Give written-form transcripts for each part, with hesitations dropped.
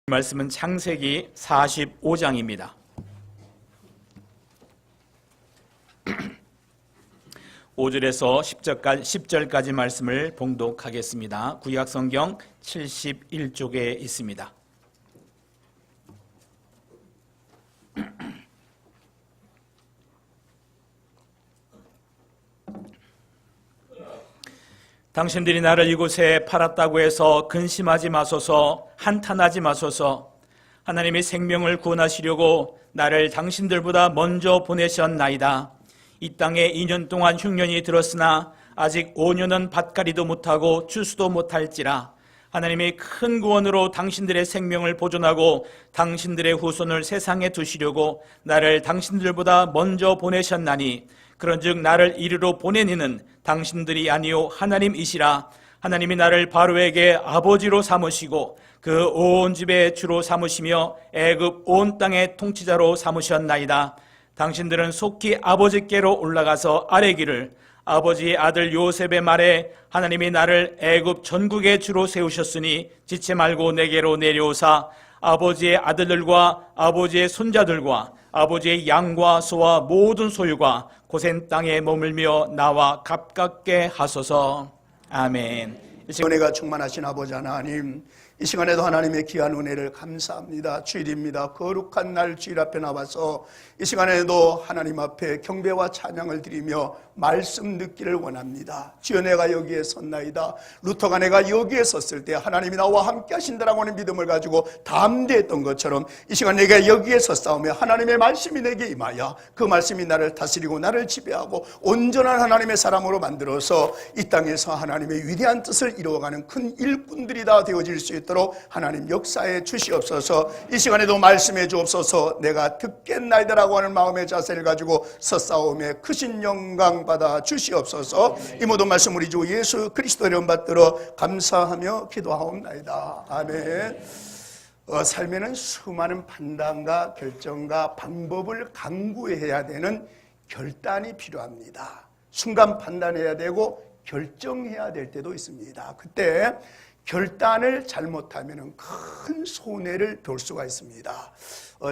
말씀은 창세기 45장입니다. 5절에서 10절까지 말씀을 봉독하겠습니다. 구약성경 71쪽에 있습니다. 당신들이 나를 이곳에 팔았다고 해서 근심하지 마소서, 한탄하지 마소서. 하나님이 생명을 구원하시려고 나를 당신들보다 먼저 보내셨나이다. 이 땅에 2년 동안 흉년이 들었으나 아직 5년은 밭갈이도 못하고 추수도 못할지라. 하나님이 큰 구원으로 당신들의 생명을 보존하고 당신들의 후손을 세상에 두시려고 나를 당신들보다 먼저 보내셨나니, 그런즉 나를 이리로 보낸 이는 당신들이 아니요 하나님이시라. 하나님이 나를 바로에게 아버지로 삼으시고 그 온 집의 주로 삼으시며 애굽 온 땅의 통치자로 삼으셨나이다. 당신들은 속히 아버지께로 올라가서 아뢰기를, 아버지의 아들 요셉의 말에 하나님이 나를 애굽 전국의 주로 세우셨으니 지체 말고 내게로 내려오사 아버지의 아들들과 아버지의 손자들과 아버지의 양과 소와 모든 소유가 고센 땅에 머물며 나와 가깝게 하소서. 아멘. 은혜가 충만하신 아버지 하나님, 이 시간에도 하나님의 귀한 은혜를 감사합니다. 주일입니다. 거룩한 날 주일 앞에 나와서 이 시간에도 하나님 앞에 경배와 찬양을 드리며 말씀 듣기를 원합니다. 주여, 내가 여기에 섰나이다. 루터가 내가 여기에 섰을 때 하나님이 나와 함께 하신다라고 하는 믿음을 가지고 담대했던 것처럼 이 시간 내가 여기에 섰사오며 하나님의 말씀이 내게 임하여 그 말씀이 나를 다스리고 나를 지배하고 온전한 하나님의 사람으로 만들어서 이 땅에서 하나님의 위대한 뜻을 이루어가는 큰 일꾼들이 다 되어질 수 있도록 하나님 역사해 주시옵소서. 이 시간에도 말씀해 주옵소서. 내가 듣겠나이다라고 하는 마음의 자세를 가지고 섰사오며 크신 영광 받아 주시옵소서. 이 모든 말씀 우리 주 예수 그리스도의 이름 받들어 감사하며 기도하옵나이다. 아멘. 삶에는 수많은 판단과 결정과 방법을 강구해야 되는 결단이 필요합니다. 순간 판단해야 되고 결정해야 될 때도 있습니다. 그때 결단을 잘못하면 큰 손해를 볼 수가 있습니다.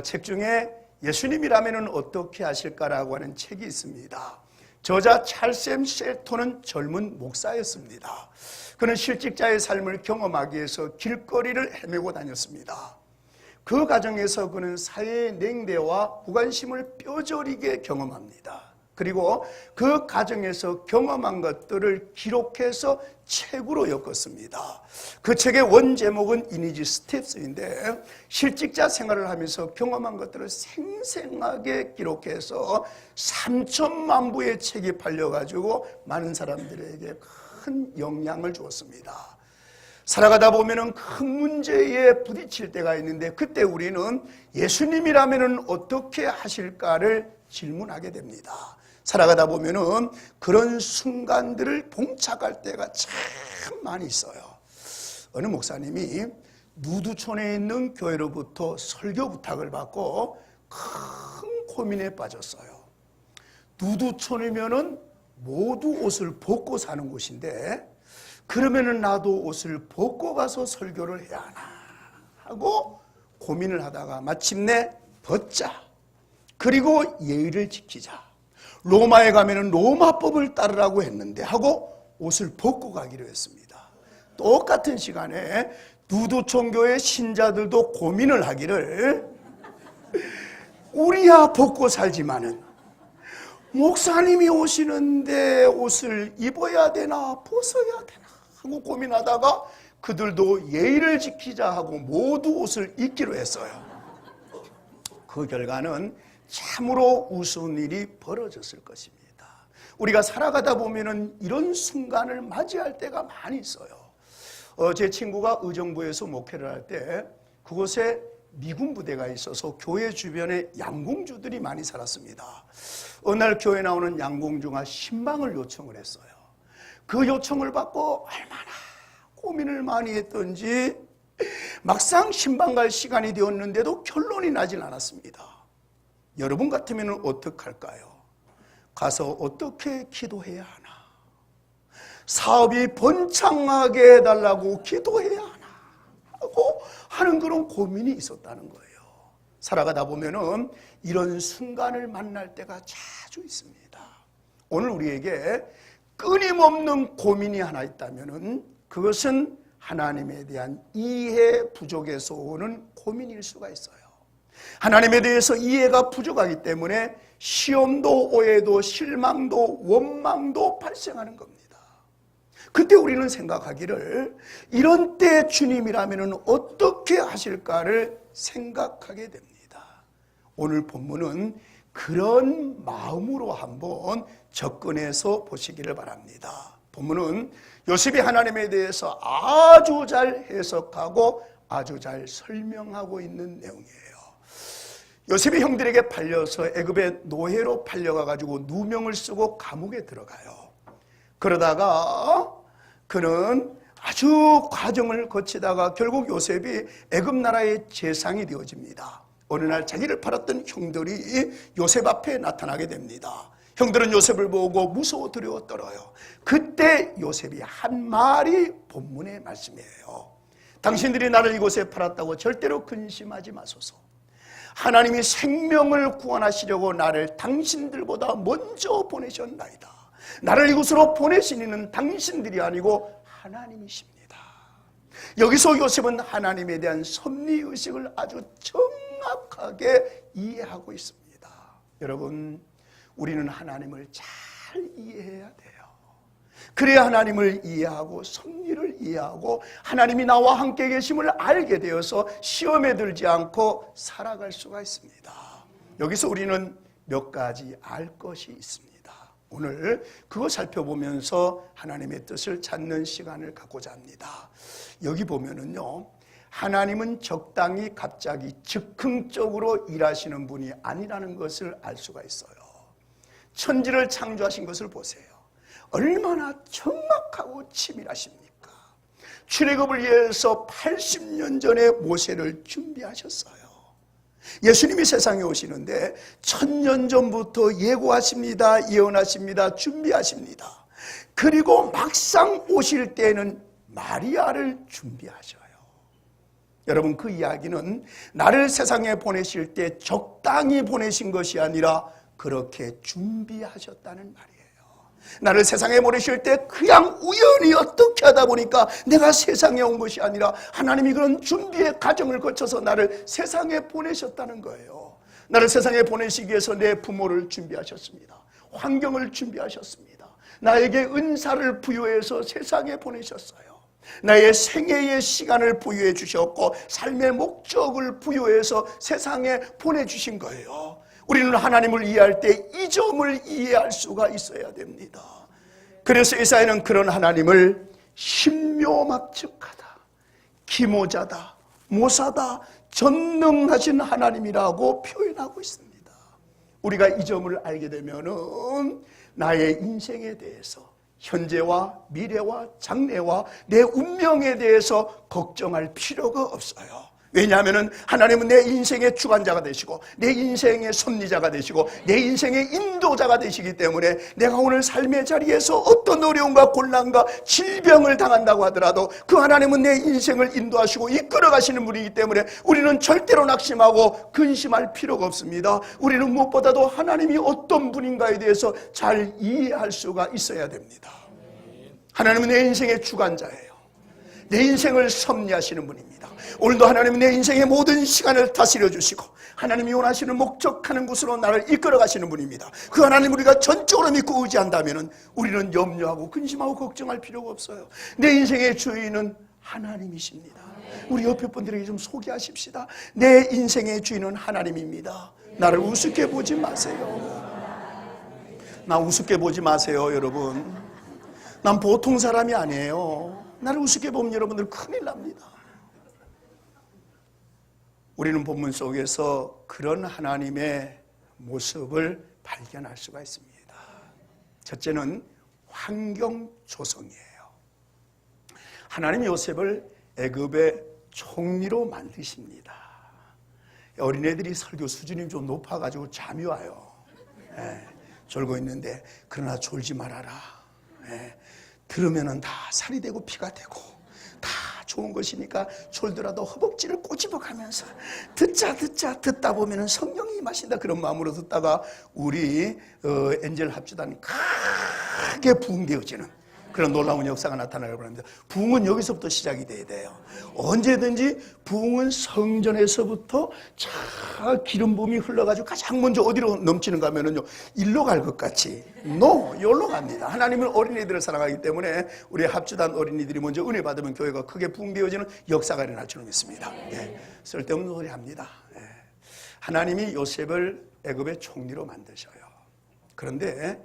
책 중에 예수님이라면 어떻게 하실까라고 하는 책이 있습니다. 저자 찰샘 셀토는 젊은 목사였습니다. 그는 실직자의 삶을 경험하기 위해서 길거리를 헤매고 다녔습니다. 그 과정에서 그는 사회의 냉대와 무관심을 뼈저리게 경험합니다. 그리고 그 과정에서 경험한 것들을 기록해서 책으로 엮었습니다. 그 책의 원제목은 이니지 스텝스인데, 실직자 생활을 하면서 경험한 것들을 생생하게 기록해서 3천만 부의 책이 팔려가지고 많은 사람들에게 큰 영향을 주었습니다. 살아가다 보면은 큰 문제에 부딪힐 때가 있는데, 그때 우리는 예수님이라면 어떻게 하실까를 질문하게 됩니다. 살아가다 보면은 그런 순간들을 봉착할 때가 참 많이 있어요. 어느 목사님이 누두촌에 있는 교회로부터 설교 부탁을 받고 큰 고민에 빠졌어요. 누두촌이면은 모두 옷을 벗고 사는 곳인데, 그러면은 나도 옷을 벗고 가서 설교를 해야 하나 하고 고민을 하다가 마침내 벗자, 그리고 예의를 지키자, 로마에 가면은 로마법을 따르라고 했는데 하고 옷을 벗고 가기로 했습니다. 똑같은 시간에 누두촌교회 신자들도 고민을 하기를, 우리야 벗고 살지만은 목사님이 오시는데 옷을 입어야 되나 벗어야 되나 하고 고민하다가 그들도 예의를 지키자 하고 모두 옷을 입기로 했어요. 그 결과는 참으로 우스운 일이 벌어졌을 것입니다. 우리가 살아가다 보면은 이런 순간을 맞이할 때가 많이 있어요. 제 친구가 의정부에서 목회를 할 때 그곳에 미군 부대가 있어서 교회 주변에 양궁주들이 많이 살았습니다. 어느 날 교회 나오는 양궁주가 신방을 요청을 했어요. 그 요청을 받고 얼마나 고민을 많이 했던지 막상 신방 갈 시간이 되었는데도 결론이 나질 않았습니다. 여러분 같으면 어떡할까요? 가서 어떻게 기도해야 하나? 사업이 번창하게 해달라고 기도해야 하나? 하고 하는 그런 고민이 있었다는 거예요. 살아가다 보면은 이런 순간을 만날 때가 자주 있습니다. 오늘 우리에게 끊임없는 고민이 하나 있다면은 그것은 하나님에 대한 이해 부족에서 오는 고민일 수가 있어요. 하나님에 대해서 이해가 부족하기 때문에 시험도 오해도 실망도 원망도 발생하는 겁니다. 그때 우리는 생각하기를 이런 때 주님이라면 어떻게 하실까를 생각하게 됩니다. 오늘 본문은 그런 마음으로 한번 접근해서 보시기를 바랍니다. 본문은 요셉이 하나님에 대해서 아주 잘 해석하고 아주 잘 설명하고 있는 내용이에요. 요셉이 형들에게 팔려서 애굽의 노예로 팔려가지고 누명을 쓰고 감옥에 들어가요. 그러다가 그는 아주 과정을 거치다가 결국 요셉이 애굽 나라의 재상이 되어집니다. 어느 날 자기를 팔았던 형들이 요셉 앞에 나타나게 됩니다. 형들은 요셉을 보고 무서워 두려워 떨어요. 그때 요셉이 한 말이 본문의 말씀이에요. 당신들이 나를 이곳에 팔았다고 절대로 근심하지 마소서. 하나님이 생명을 구원하시려고 나를 당신들보다 먼저 보내셨나이다. 나를 이곳으로 보내신 이는 당신들이 아니고 하나님이십니다. 여기서 요셉은 하나님에 대한 섭리의식을 아주 정확하게 이해하고 있습니다. 여러분, 우리는 하나님을 잘 이해해야 돼요. 그래야 하나님을 이해하고 섭리를 이해하고 하나님이 나와 함께 계심을 알게 되어서 시험에 들지 않고 살아갈 수가 있습니다. 여기서 우리는 몇 가지 알 것이 있습니다. 오늘 그거 살펴보면서 하나님의 뜻을 찾는 시간을 갖고자 합니다. 여기 보면은요, 하나님은 적당히 갑자기 즉흥적으로 일하시는 분이 아니라는 것을 알 수가 있어요. 천지를 창조하신 것을 보세요. 얼마나 정확하고 치밀하십니까? 출애굽을 위해서 80년 전에 모세를 준비하셨어요. 예수님이 세상에 오시는데 1000년 전부터 예고하십니다. 예언하십니다. 준비하십니다. 그리고 막상 오실 때는 마리아를 준비하셔요. 여러분, 그 이야기는 나를 세상에 보내실 때 적당히 보내신 것이 아니라 그렇게 준비하셨다는 말이에요. 나를 세상에 보내실 때 그냥 우연히 어떻게 하다 보니까 내가 세상에 온 것이 아니라 하나님이 그런 준비의 과정을 거쳐서 나를 세상에 보내셨다는 거예요. 나를 세상에 보내시기 위해서 내 부모를 준비하셨습니다. 환경을 준비하셨습니다. 나에게 은사를 부여해서 세상에 보내셨어요. 나의 생애의 시간을 부여해 주셨고 삶의 목적을 부여해서 세상에 보내주신 거예요. 우리는 하나님을 이해할 때 이 점을 이해할 수가 있어야 됩니다. 그래서 이사야는 그런 하나님을 신묘막측하다, 기모자다, 모사다, 전능하신 하나님이라고 표현하고 있습니다. 우리가 이 점을 알게 되면은 나의 인생에 대해서 현재와 미래와 장래와 내 운명에 대해서 걱정할 필요가 없어요. 왜냐하면 하나님은 내 인생의 주관자가 되시고 내 인생의 섭리자가 되시고 내 인생의 인도자가 되시기 때문에 내가 오늘 삶의 자리에서 어떤 어려움과 곤란과 질병을 당한다고 하더라도 그 하나님은 내 인생을 인도하시고 이끌어 가시는 분이기 때문에 우리는 절대로 낙심하고 근심할 필요가 없습니다. 우리는 무엇보다도 하나님이 어떤 분인가에 대해서 잘 이해할 수가 있어야 됩니다. 하나님은 내 인생의 주관자예요. 내 인생을 섭리하시는 분입니다. 오늘도 하나님은 내 인생의 모든 시간을 다스려 주시고 하나님이 원하시는 목적하는 곳으로 나를 이끌어 가시는 분입니다. 그 하나님 우리가 전적으로 믿고 의지한다면 우리는 염려하고 근심하고 걱정할 필요가 없어요. 내 인생의 주인은 하나님이십니다. 우리 옆에 분들에게 좀 소개하십시다. 내 인생의 주인은 하나님입니다. 나를 우습게 보지 마세요. 나 우습게 보지 마세요, 여러분. 난 보통 사람이 아니에요. 나를 우습게 보면 여러분들 큰일 납니다. 우리는 본문 속에서 그런 하나님의 모습을 발견할 수가 있습니다. 첫째는 환경 조성이에요. 하나님 요셉을 애굽의 총리로 만드십니다. 어린애들이 설교 수준이 좀 높아가지고 잠이 와요. 졸고 있는데 그러나 졸지 말아라. 들으면은 다 살이 되고 피가 되고 다 좋은 것이니까 졸더라도 허벅지를 꼬집어 가면서 듣다 보면은 성령이 임하신다 그런 마음으로 듣다가 우리 엔젤 합주단이 크게 부흥되어지는 그런 놀라운 역사가 나타나려고 합니다. 부흥은 여기서부터 시작이 돼야 돼요. 언제든지 부흥은 성전에서부터 자 기름 부음이 흘러가지고 가장 먼저 어디로 넘치는가 하면은요, 일로 갈 것 같이 여기로 갑니다. 하나님은 어린이들을 사랑하기 때문에 우리 합주단 어린이들이 먼저 은혜 받으면 교회가 크게 부흥되어지는 역사가 일어날 줄 믿습니다. 예, 쓸데없는 소리 합니다. 예. 하나님이 요셉을 애굽의 총리로 만드셔요. 그런데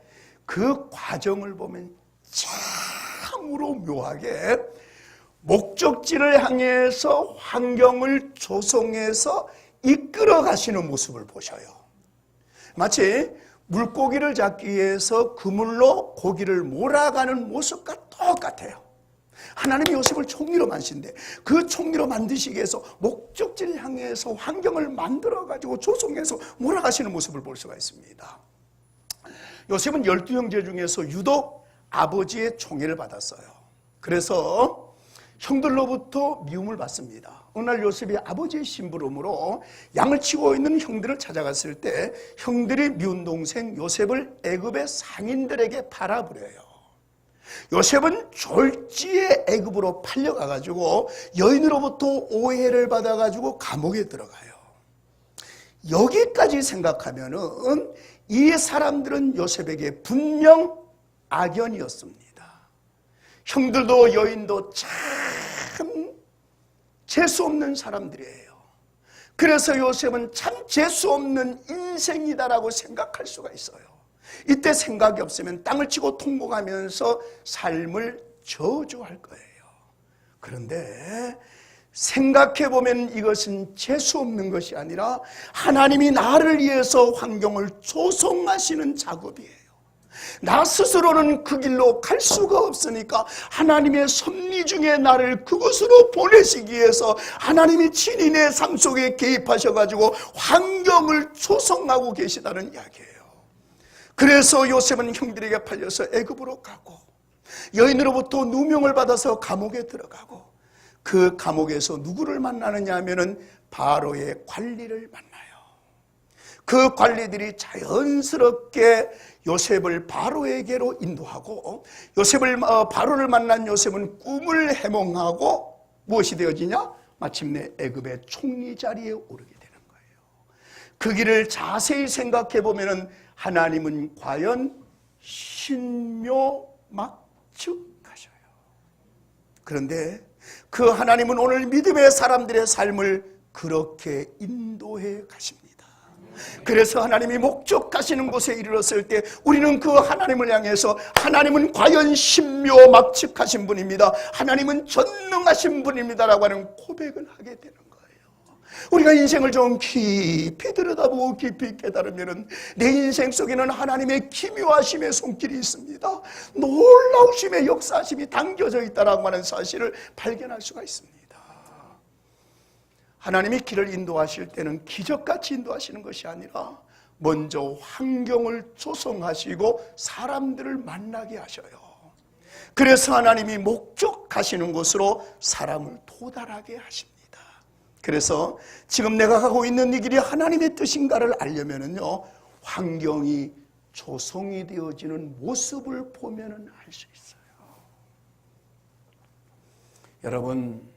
그 과정을 보면 참으로 묘하게 목적지를 향해서 환경을 조성해서 이끌어 가시는 모습을 보셔요. 마치 물고기를 잡기 위해서 그물로 고기를 몰아가는 모습과 똑같아요. 하나님이 요셉을 총리로 만드신데 그 총리로 만드시기 위해서 목적지를 향해서 환경을 만들어 가지고 조성해서 몰아가시는 모습을 볼 수가 있습니다. 요셉은 12형제 중에서 유독 아버지의 총애를 받았어요. 그래서 형들로부터 미움을 받습니다. 어느 날 요셉이 아버지의 심부름으로 양을 치고 있는 형들을 찾아갔을 때 형들이 미운 동생 요셉을 애굽의 상인들에게 팔아버려요. 요셉은 졸지에 애굽으로 팔려가가지고 여인으로부터 오해를 받아가지고 감옥에 들어가요. 여기까지 생각하면은 이 사람들은 요셉에게 분명 악연이었습니다. 형들도 여인도 참 재수없는 사람들이에요. 그래서 요셉은 참 재수없는 인생이다라고 생각할 수가 있어요. 이때 생각이 없으면 땅을 치고 통곡하면서 삶을 저주할 거예요. 그런데 생각해보면 이것은 재수없는 것이 아니라 하나님이 나를 위해서 환경을 조성하시는 작업이에요. 나 스스로는 그 길로 갈 수가 없으니까 하나님의 섭리 중에 나를 그곳으로 보내시기 위해서 하나님이 친히 내 삶 속에 개입하셔가지고 환경을 조성하고 계시다는 이야기예요. 그래서 요셉은 형들에게 팔려서 애굽으로 가고 여인으로부터 누명을 받아서 감옥에 들어가고 그 감옥에서 누구를 만나느냐 하면은 바로의 관리를 만나요. 그 관리들이 자연스럽게 요셉을 바로에게로 인도하고 바로를 만난 요셉은 꿈을 해몽하고 무엇이 되어지냐? 마침내 애굽의 총리 자리에 오르게 되는 거예요. 그 길을 자세히 생각해 보면은 하나님은 과연 신묘막측하셔요. 그런데 그 하나님은 오늘 믿음의 사람들의 삶을 그렇게 인도해 가십니다. 그래서 하나님이 목적하시는 곳에 이르렀을 때 우리는 그 하나님을 향해서 하나님은 과연 신묘막측하신 분입니다. 하나님은 전능하신 분입니다라고 하는 고백을 하게 되는 거예요. 우리가 인생을 좀 깊이 들여다보고 깊이 깨달으면 내 인생 속에는 하나님의 기묘하심의 손길이 있습니다. 놀라우심의 역사심이 담겨져 있다라고 하는 사실을 발견할 수가 있습니다. 하나님이 길을 인도하실 때는 기적같이 인도하시는 것이 아니라 먼저 환경을 조성하시고 사람들을 만나게 하셔요. 그래서 하나님이 목적하시는 곳으로 사람을 도달하게 하십니다. 그래서 지금 내가 가고 있는 이 길이 하나님의 뜻인가를 알려면은요, 환경이 조성이 되어지는 모습을 보면은 알 수 있어요. 여러분,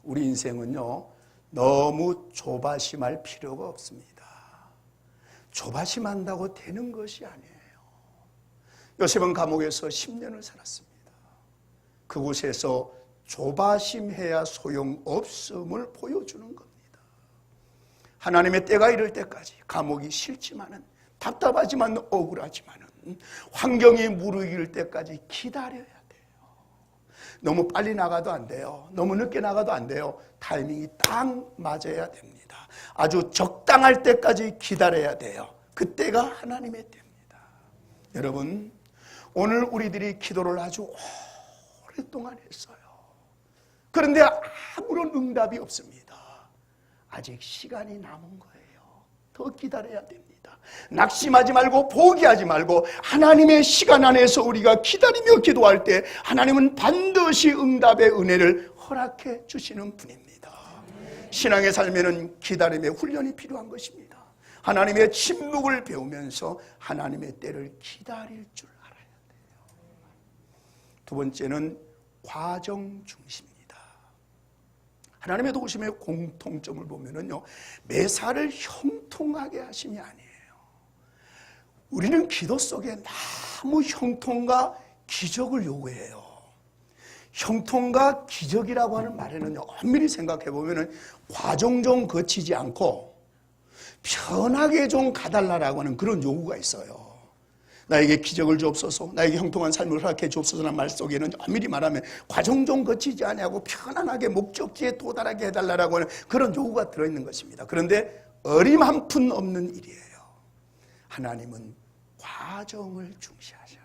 우리 인생은요, 너무 조바심할 필요가 없습니다. 조바심한다고 되는 것이 아니에요. 요셉은 감옥에서 10년을 살았습니다. 그곳에서 조바심해야 소용없음을 보여주는 겁니다. 하나님의 때가 이를 때까지 감옥이 싫지만은 답답하지만 억울하지만은 환경이 무르익을 때까지 기다려야 돼요. 너무 빨리 나가도 안 돼요. 너무 늦게 나가도 안 돼요. 타이밍이 딱 맞아야 됩니다. 아주 적당할 때까지 기다려야 돼요. 그때가 하나님의 때입니다. 여러분, 오늘 우리들이 기도를 아주 오랫동안 했어요. 그런데 아무런 응답이 없습니다. 아직 시간이 남은 거예요. 더 기다려야 됩니다. 낙심하지 말고 포기하지 말고 하나님의 시간 안에서 우리가 기다리며 기도할 때 하나님은 반드시 응답의 은혜를 허락해 주시는 분입니다. 신앙의 삶에는 기다림의 훈련이 필요한 것입니다. 하나님의 침묵을 배우면서 하나님의 때를 기다릴 줄 알아야 돼요. 두 번째는 과정 중심입니다. 하나님의 도우심의 공통점을 보면은요, 매사를 형통하게 하심이 아니에요. 우리는 기도 속에 너무 형통과 기적을 요구해요. 형통과 기적이라고 하는 말에는요, 엄밀히 생각해 보면은 과정 좀 거치지 않고 편하게 좀 가달라라고 하는 그런 요구가 있어요. 나에게 기적을 주옵소서, 나에게 형통한 삶을 허락해 주옵소서라는 말 속에는 엄밀히 말하면 과정 좀 거치지 아니하고 편안하게 목적지에 도달하게 해달라고 하는 그런 요구가 들어있는 것입니다. 그런데 어림 한 푼 없는 일이에요. 하나님은 과정을 중시하셔요.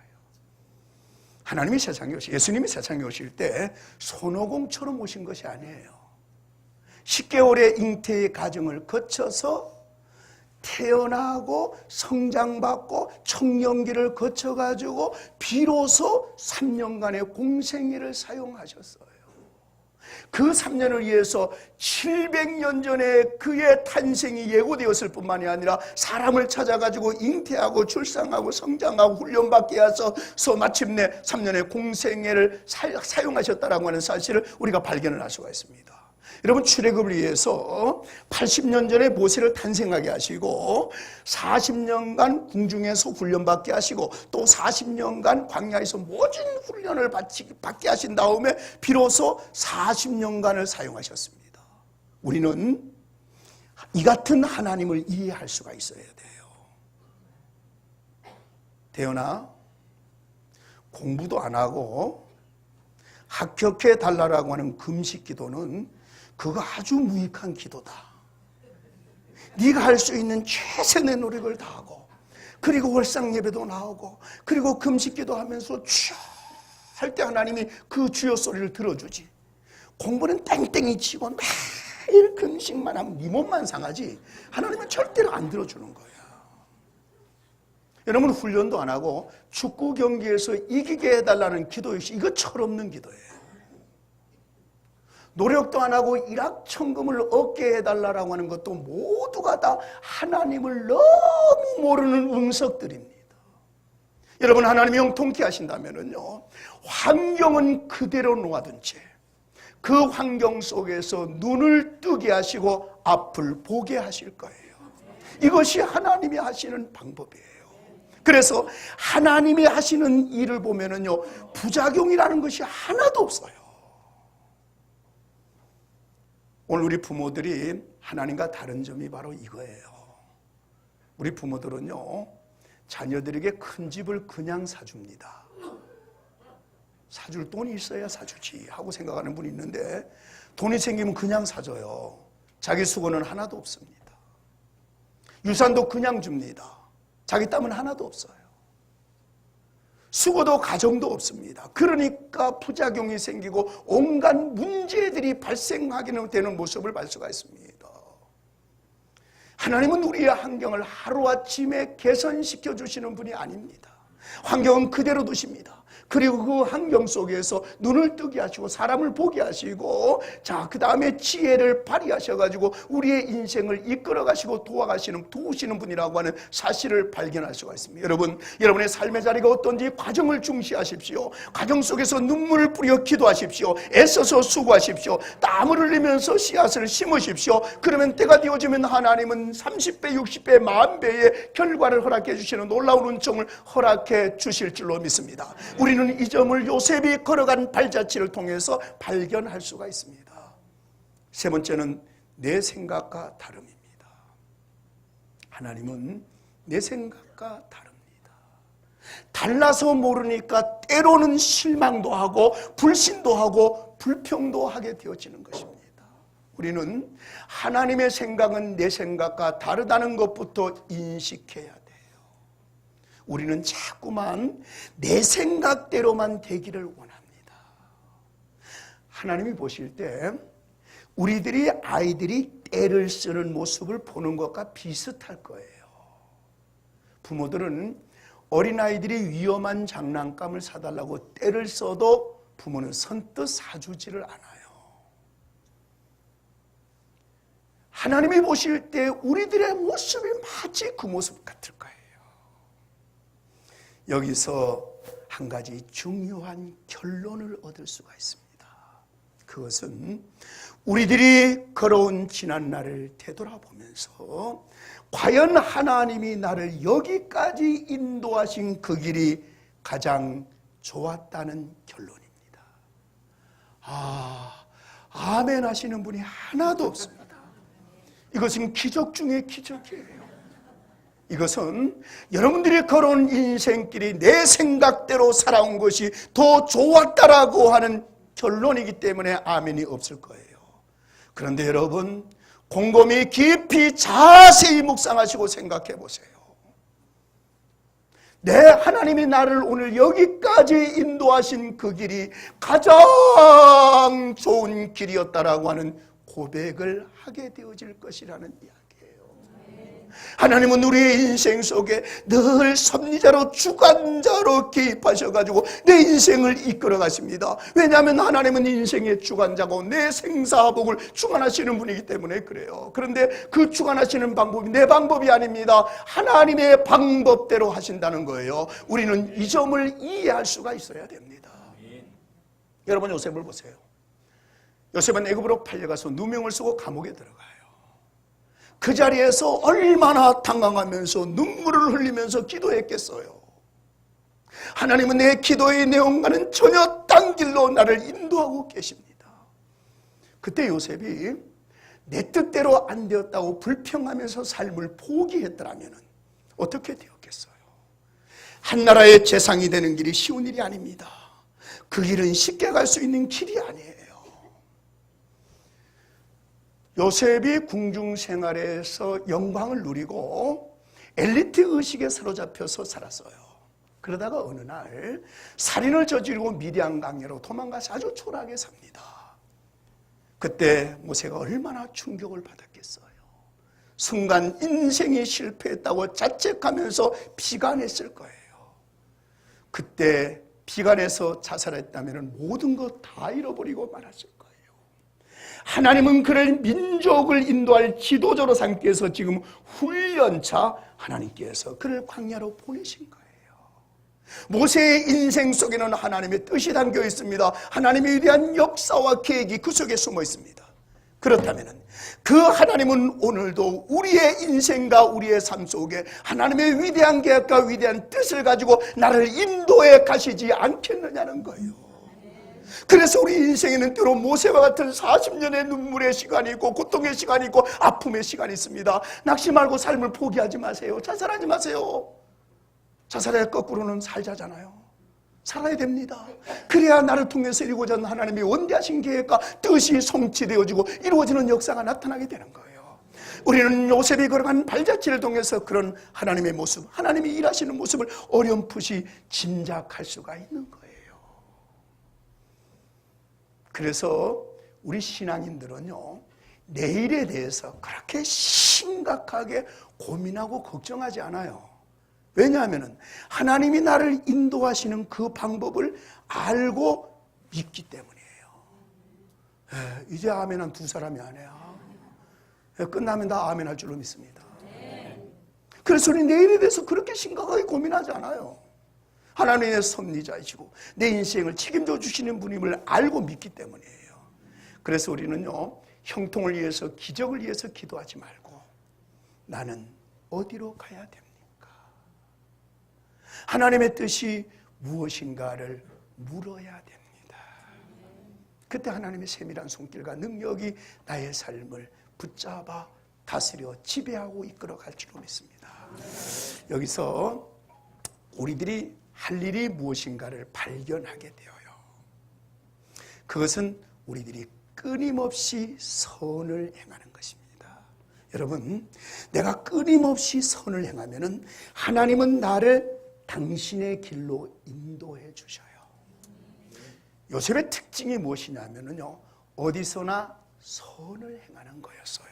하나님이 세상에 오실, 예수님이 세상에 오실 때 손오공처럼 오신 것이 아니에요. 10개월의 잉태의 과정을 거쳐서 태어나고 성장받고 청년기를 거쳐가지고 비로소 3년간의 공생애를 사용하셨어요. 그 3년을 위해서 700년 전에 그의 탄생이 예고되었을 뿐만이 아니라 사람을 찾아가지고 잉태하고 출산하고 성장하고 훈련받게 해서 마침내 3년의 공생애를 사용하셨다라고 하는 사실을 우리가 발견을 할 수가 있습니다. 여러분, 출애굽을 위해서 80년 전에 모세를 탄생하게 하시고 40년간 궁중에서 훈련받게 하시고 또 40년간 광야에서 모든 훈련을 받게 하신 다음에 비로소 40년간을 사용하셨습니다. 우리는 이 같은 하나님을 이해할 수가 있어야 돼요. 대현아, 공부도 안 하고 합격해 달라고 하는 금식 기도는 그거 아주 무익한 기도다. 네가 할 수 있는 최선의 노력을 다하고 그리고 월상 예배도 나오고 그리고 금식기도 하면서 할 때 하나님이 그 주여 소리를 들어주지. 공부는 땡땡이 치고 매일 금식만 하면 네 몸만 상하지 하나님은 절대로 안 들어주는 거야. 여러분, 훈련도 안 하고 축구 경기에서 이기게 해달라는 기도 역시 이거 철없는 기도예요. 노력도 안 하고 일확천금을 얻게 해달라고 하는 것도 모두가 다 하나님을 너무 모르는 응석들입니다. 여러분, 하나님이 형통케 하신다면요, 환경은 그대로 놓아둔 채 그 환경 속에서 눈을 뜨게 하시고 앞을 보게 하실 거예요. 이것이 하나님이 하시는 방법이에요. 그래서 하나님이 하시는 일을 보면은요, 부작용이라는 것이 하나도 없어요. 오늘 우리 부모들이 하나님과 다른 점이 바로 이거예요. 우리 부모들은요, 자녀들에게 큰 집을 그냥 사줍니다. 사줄 돈이 있어야 사주지 하고 생각하는 분이 있는데 돈이 생기면 그냥 사줘요. 자기 수고는 하나도 없습니다. 유산도 그냥 줍니다. 자기 땀은 하나도 없어요. 수고도 가정도 없습니다. 그러니까 부작용이 생기고 온갖 문제들이 발생하게 되는 모습을 볼 수가 있습니다. 하나님은 우리의 환경을 하루아침에 개선시켜 주시는 분이 아닙니다. 환경은 그대로 두십니다. 그리고 그 환경 속에서 눈을 뜨게 하시고 사람을 보게 하시고 그 다음에 지혜를 발휘하셔가지고 우리의 인생을 이끌어 가시고 도우시는 분이라고 하는 사실을 발견할 수가 있습니다. 여러분, 여러분의 삶의 자리가 어떤지 과정을 중시하십시오. 과정 속에서 눈물을 뿌려 기도하십시오. 애써서 수고하십시오. 땀을 흘리면서 씨앗을 심으십시오. 그러면 때가 되어지면 하나님은 30배, 60배, 10,000배의 결과를 허락해 주시는 놀라운 은총을 허락해 주실 줄로 믿습니다. 우리는 이 점을 요셉이 걸어간 발자취를 통해서 발견할 수가 있습니다. 세 번째는 내 생각과 다름입니다. 하나님은 내 생각과 다릅니다. 달라서 모르니까 때로는 실망도 하고 불신도 하고 불평도 하게 되어지는 것입니다. 우리는 하나님의 생각은 내 생각과 다르다는 것부터 인식해야 돼요. 우리는 자꾸만 내 생각대로만 되기를 원합니다. 하나님이 보실 때 우리들이 아이들이 떼를 쓰는 모습을 보는 것과 비슷할 거예요. 부모들은 어린아이들이 위험한 장난감을 사달라고 떼를 써도 부모는 선뜻 사주지를 않아요. 하나님이 보실 때 우리들의 모습이 마치 그 모습 같을 거예요. 여기서 한 가지 중요한 결론을 얻을 수가 있습니다. 그것은 우리들이 걸어온 지난날을 되돌아보면서 과연 하나님이 나를 여기까지 인도하신 그 길이 가장 좋았다는 결론입니다. 아멘 하시는 분이 하나도 없습니다. 이것은 기적 중에 기적이에요. 이것은 여러분들이 걸어온 인생길이 내 생각대로 살아온 것이 더 좋았다라고 하는 결론이기 때문에 아멘이 없을 거예요. 그런데 여러분, 곰곰이 깊이 자세히 묵상하시고 생각해 보세요. 내 하나님이 나를 오늘 여기까지 인도하신 그 길이 가장 좋은 길이었다라고 하는 고백을 하게 되어질 것이라는 이야기예요. 하나님은 우리의 인생 속에 늘 섭리자로 주관자로 개입하셔가지고 내 인생을 이끌어 가십니다. 왜냐하면 하나님은 인생의 주관자고 내 생사복을 주관하시는 분이기 때문에 그래요. 그런데 그 주관하시는 방법이 내 방법이 아닙니다. 하나님의 방법대로 하신다는 거예요. 우리는 이 점을 이해할 수가 있어야 됩니다. 여러분, 요셉을 보세요. 요셉은 애굽으로 팔려가서 누명을 쓰고 감옥에 들어가요. 그 자리에서 얼마나 당황하면서 눈물을 흘리면서 기도했겠어요. 하나님은 내 기도의 내용과는 전혀 딴 길로 나를 인도하고 계십니다. 그때 요셉이 내 뜻대로 안 되었다고 불평하면서 삶을 포기했더라면 어떻게 되었겠어요? 한 나라의 재상이 되는 길이 쉬운 일이 아닙니다. 그 길은 쉽게 갈 수 있는 길이 아니에요. 요셉이 궁중 생활에서 영광을 누리고 엘리트 의식에 사로잡혀서 살았어요. 그러다가 어느 날 살인을 저지르고 미디안 강야로 도망가서 아주 초라하게 삽니다. 그때 모세가 얼마나 충격을 받았겠어요. 순간 인생이 실패했다고 자책하면서 비관했을 거예요. 그때 비관해서 자살했다면 모든 것 다 잃어버리고 말았을 거예요. 하나님은 그를 민족을 인도할 지도자로 삼기 위해서 지금 훈련차 하나님께서 그를 광야로 보내신 거예요. 모세의 인생 속에는 하나님의 뜻이 담겨 있습니다. 하나님에 위대한 역사와 계획이 그 속에 숨어 있습니다. 그렇다면 그 하나님은 오늘도 우리의 인생과 우리의 삶 속에 하나님의 위대한 계획과 위대한 뜻을 가지고 나를 인도해 가시지 않겠느냐는 거예요. 그래서 우리 인생에는 때로 모세와 같은 40년의 눈물의 시간이 있고 고통의 시간이 있고 아픔의 시간이 있습니다. 낙심 말고 삶을 포기하지 마세요. 자살하지 마세요. 자살의 거꾸로는 살자잖아요. 살아야 됩니다. 그래야 나를 통해서 이루어져 하나님의 원대하신 계획과 뜻이 성취되어지고 이루어지는 역사가 나타나게 되는 거예요. 우리는 요셉이 걸어간 발자취를 통해서 그런 하나님의 모습, 하나님이 일하시는 모습을 어렴풋이 짐작할 수가 있는 거예요. 그래서 우리 신앙인들은요, 내일에 대해서 그렇게 심각하게 고민하고 걱정하지 않아요. 왜냐하면 하나님이 나를 인도하시는 그 방법을 알고 믿기 때문이에요. 이제 아멘 한 두 사람이 안 해요. 끝나면 다 아멘 할 줄로 믿습니다. 그래서 우리 내일에 대해서 그렇게 심각하게 고민하지 않아요. 하나님의 섭리자이시고 내 인생을 책임져 주시는 분임을 알고 믿기 때문이에요. 그래서 우리는요, 형통을 위해서 기적을 위해서 기도하지 말고 나는 어디로 가야 됩니까? 하나님의 뜻이 무엇인가를 물어야 됩니다. 그때 하나님의 세밀한 손길과 능력이 나의 삶을 붙잡아 다스려 지배하고 이끌어갈 줄로 믿습니다. 여기서 우리들이 할 일이 무엇인가를 발견하게 되어요. 그것은 우리들이 끊임없이 선을 행하는 것입니다. 여러분, 내가 끊임없이 선을 행하면은 하나님은 나를 당신의 길로 인도해 주셔요. 요셉의 특징이 무엇이냐면요, 어디서나 선을 행하는 거였어요.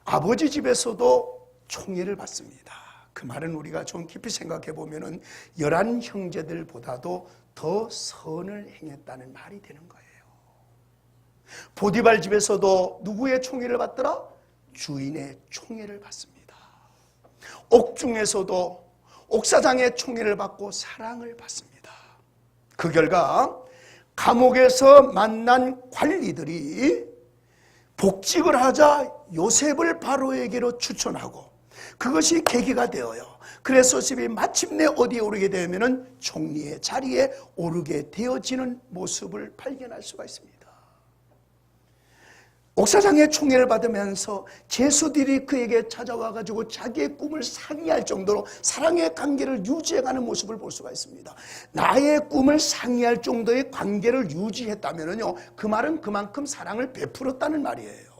아버지 집에서도 총애를 받습니다. 그 말은 우리가 좀 깊이 생각해 보면은 11 형제들보다도 더 선을 행했다는 말이 되는 거예요. 보디발 집에서도 누구의 총애를 받더라? 주인의 총애를 받습니다. 옥중에서도 옥사장의 총애를 받고 사랑을 받습니다. 그 결과 감옥에서 만난 관리들이 복직을 하자 요셉을 바로에게로 추천하고 그것이 계기가 되어요. 그래서 요셉이 마침내 어디에 오르게 되면은 총리의 자리에 오르게 되어지는 모습을 발견할 수가 있습니다. 옥사장의 총애를 받으면서 죄수들이 그에게 찾아와가지고 자기의 꿈을 상의할 정도로 사랑의 관계를 유지해가는 모습을 볼 수가 있습니다. 나의 꿈을 상의할 정도의 관계를 유지했다면요, 그 말은 그만큼 사랑을 베풀었다는 말이에요.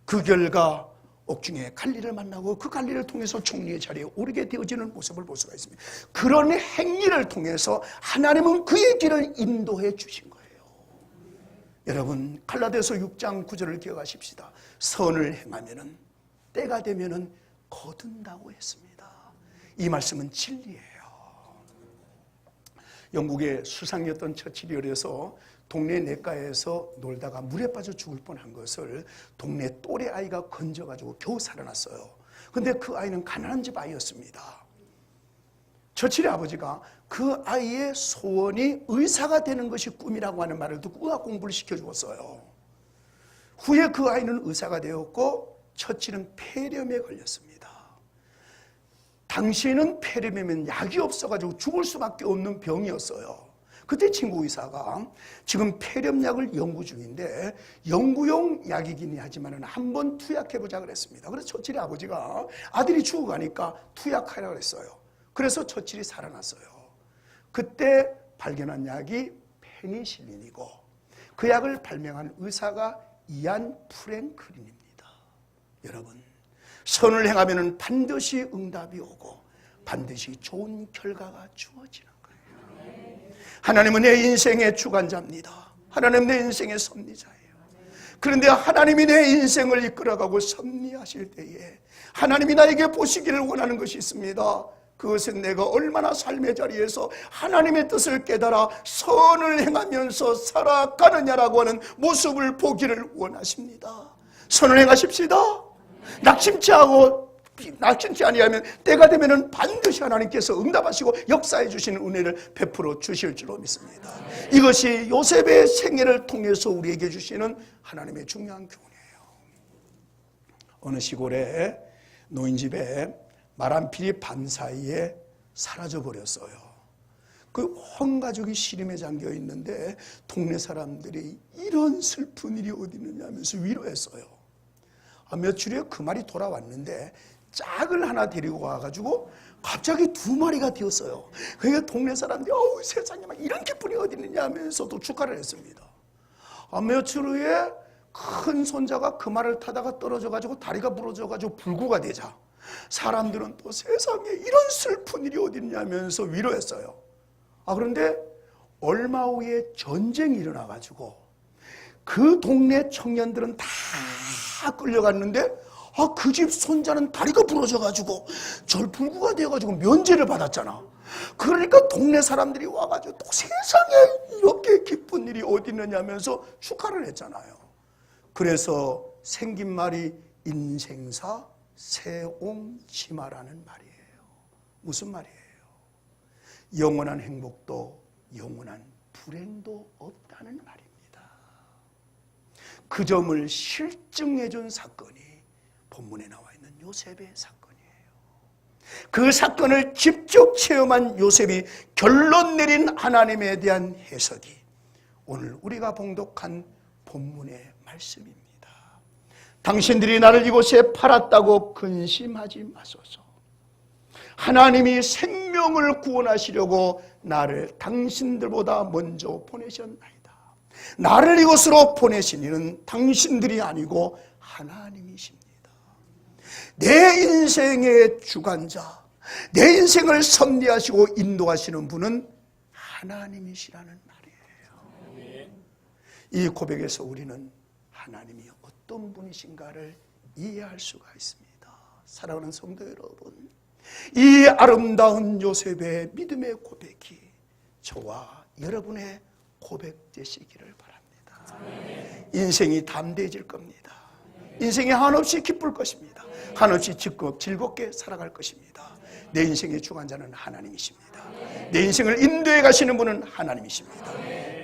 그 결과 옥중에 갈리를 만나고 그 갈리를 통해서 총리의 자리에 오르게 되어지는 모습을 볼 수가 있습니다. 그런 행위를 통해서 하나님은 그의 길을 인도해 주신 거예요. 여러분, 갈라디아서 6장 9절을 기억하십시다. 선을 행하면은 때가 되면은 거둔다고 했습니다. 이 말씀은 진리예요. 영국의 수상이었던 처칠이 어려서 동네 냇가에서 놀다가 물에 빠져 죽을 뻔한 것을 동네 또래 아이가 건져가지고 겨우 살아났어요. 근데 그 아이는 가난한 집 아이였습니다. 처칠의 아버지가 그 아이의 소원이 의사가 되는 것이 꿈이라고 하는 말을 듣고 의학 공부를 시켜주었어요. 후에 그 아이는 의사가 되었고 처칠은 폐렴에 걸렸습니다. 당시에는 폐렴이면 약이 없어가지고 죽을 수밖에 없는 병이었어요. 그때 친구 의사가 지금 폐렴약을 연구 중인데 연구용 약이긴 하지만 한번 투약해보자 그랬습니다. 그래서 처칠의 아버지가 아들이 죽어가니까 투약하라고 그랬어요. 그래서 처칠이 살아났어요. 그때 발견한 약이 페니실린이고 그 약을 발명한 의사가 이안 프랭클린입니다. 여러분, 선을 행하면 반드시 응답이 오고 반드시 좋은 결과가 주어지는 거예요. 하나님은 내 인생의 주관자입니다. 하나님은 내 인생의 섭리자예요. 그런데 하나님이 내 인생을 이끌어가고 섭리하실 때에 하나님이 나에게 보시기를 원하는 것이 있습니다. 그것은 내가 얼마나 삶의 자리에서 하나님의 뜻을 깨달아 선을 행하면서 살아가느냐라고 하는 모습을 보기를 원하십니다. 선을 행하십시다. 낙심치 아니하면 때가 되면 반드시 하나님께서 응답하시고 역사해 주시는 은혜를 베풀어 주실 줄로 믿습니다. 이것이 요셉의 생애를 통해서 우리에게 주시는 하나님의 중요한 교훈이에요. 어느 시골에 노인집에 말 한 필이 밤사이에 사라져 버렸어요. 그 온 가족이 시름에 잠겨 있는데 동네 사람들이 이런 슬픈 일이 어디 있느냐 하면서 위로했어요. 며칠 후에 그 말이 돌아왔는데 짝을 하나 데리고 와가지고 갑자기 2마리가 되었어요. 그러니까 동네 사람들이 세상에 막 이런 기쁨이 어디 있느냐 하면서 또 축하를 했습니다. 며칠 후에 큰 손자가 그 말을 타다가 떨어져가지고 다리가 부러져가지고 불구가 되자 사람들은 또 세상에 이런 슬픈 일이 어디 있냐면서 위로했어요. 그런데 얼마 후에 전쟁이 일어나가지고 그 동네 청년들은 다 끌려갔는데 그 집 손자는 다리가 부러져가지고 절불구가 되어가지고 면제를 받았잖아. 그러니까 동네 사람들이 와가지고 또 세상에 이렇게 기쁜 일이 어디 있느냐면서 축하를 했잖아요. 그래서 생긴 말이 인생사 새옹치마라는 말이에요. 무슨 말이에요? 영원한 행복도 영원한 불행도 없다는 말입니다. 그 점을 실증해 준 사건이 본문에 나와 있는 요셉의 사건이에요. 그 사건을 직접 체험한 요셉이 결론 내린 하나님에 대한 해석이 오늘 우리가 봉독한 본문의 말씀입니다. 당신들이 나를 이곳에 팔았다고 근심하지 마소서. 하나님이 생명을 구원하시려고 나를 당신들보다 먼저 보내셨나이다. 나를 이곳으로 보내신 이는 당신들이 아니고 하나님이십니다. 내 인생의 주관자, 내 인생을 섭리하시고 인도하시는 분은 하나님이시라는 말이에요. 이 고백에서 우리는 하나님이 어떤 분이신가를 이해할 수가 있습니다. 사랑하는 성도 여러분, 이 아름다운 요셉의 믿음의 고백이 저와 여러분의 고백 되시기를 바랍니다. 인생이 담대해질 겁니다. 인생이 한없이 기쁠 것입니다. 한없이 즐겁게 살아갈 것입니다. 내 인생의 주관자는 하나님이십니다. 내 인생을 인도해 가시는 분은 하나님이십니다.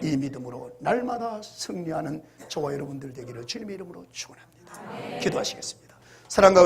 이 믿음으로 날마다 승리하는 저와 여러분들 되기를 주님의 이름으로 축원합니다. 기도하시겠습니다. 사랑과